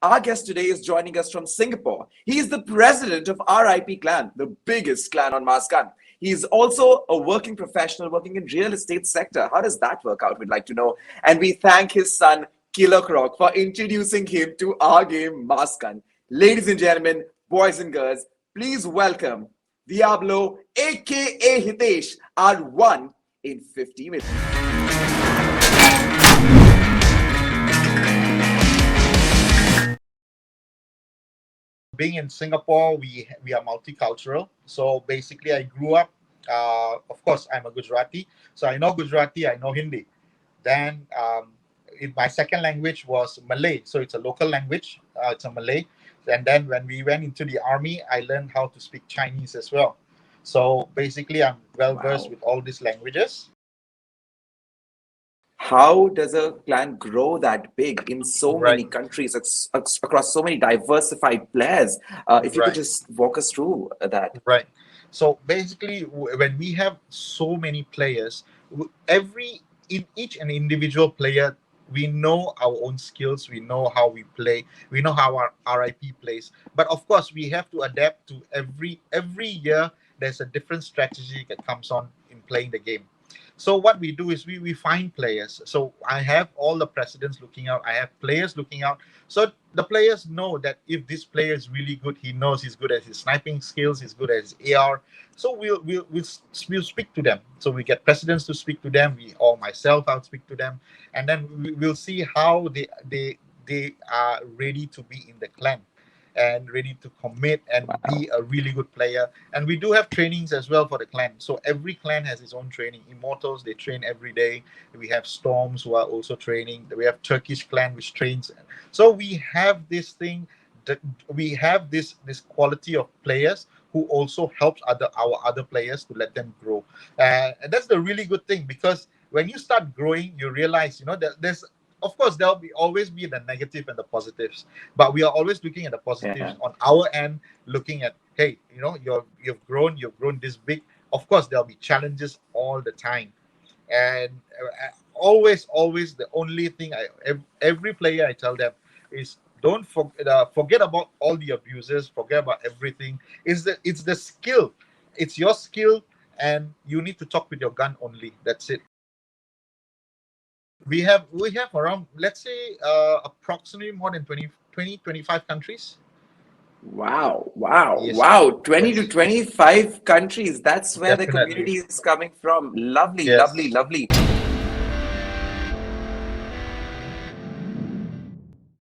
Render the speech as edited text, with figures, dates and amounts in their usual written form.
Our guest today is joining us from Singapore. He is the president of RIP Clan, the biggest clan on MaskGun. He is also a working professional working in real estate sector. How does that work out? We'd like to know. And we thank his son, Killer Croc, for introducing him to our game, MaskGun. Ladies and gentlemen, boys and girls, please welcome Diablo, aka Hitesh, our one in 50 minutes. Being in Singapore, we are multicultural. So basically, I grew up. Of course, I'm a Gujarati, so I know Gujarati, I know Hindi. Then, my second language was Malay, so it's a local language. It's a Malay. And then when we went into the army, I learned how to speak Chinese as well. So basically, I'm well versed Wow. with all these languages. How does a clan grow that big in so Right, many countries, across so many diversified players? If you could right. just walk us through that. Right. So basically, when we have so many players, every in each and individual player, we know our own skills. We know how we play. We know how our RIP plays. But of course, we have to adapt to every year. There's a different strategy that comes on in playing the game. So what we do is we find players. So I have all the presidents looking out. I have players looking out, so the players know that if this player is really good, he knows he's good at his sniping skills, he's good at his AR. So we'll speak to them. So we get presidents to speak to them. We or myself, I'll speak to them, and then we'll see how they are ready to be in the clan and ready to commit and Wow. be a really good player. And we do have trainings as well for the clan. So every clan has its own training. Immortals, they train every day. We have Storms who are also training. We have Turkish clan which trains. So we have this thing that we have this quality of players who also helps our other players to let them grow. And that's the really good thing, because when you start growing, you realize, that there's, of course, there'll be always be the negative and the positives, but we are always looking at the positives Yeah. on our end, looking at, hey, you've grown this big. Of course, there'll be challenges all the time, and always the only thing every player I tell them is, don't forget about all the abuses, forget about everything. It's the skill, it's your skill, and you need to talk with your gun only. That's it. We have around, let's say, approximately more than 25 countries. Wow. Wow. Yes, Wow. 20 to yes, 25 countries. That's where the definitely. community is coming from. Lovely, lovely, Yes. lovely.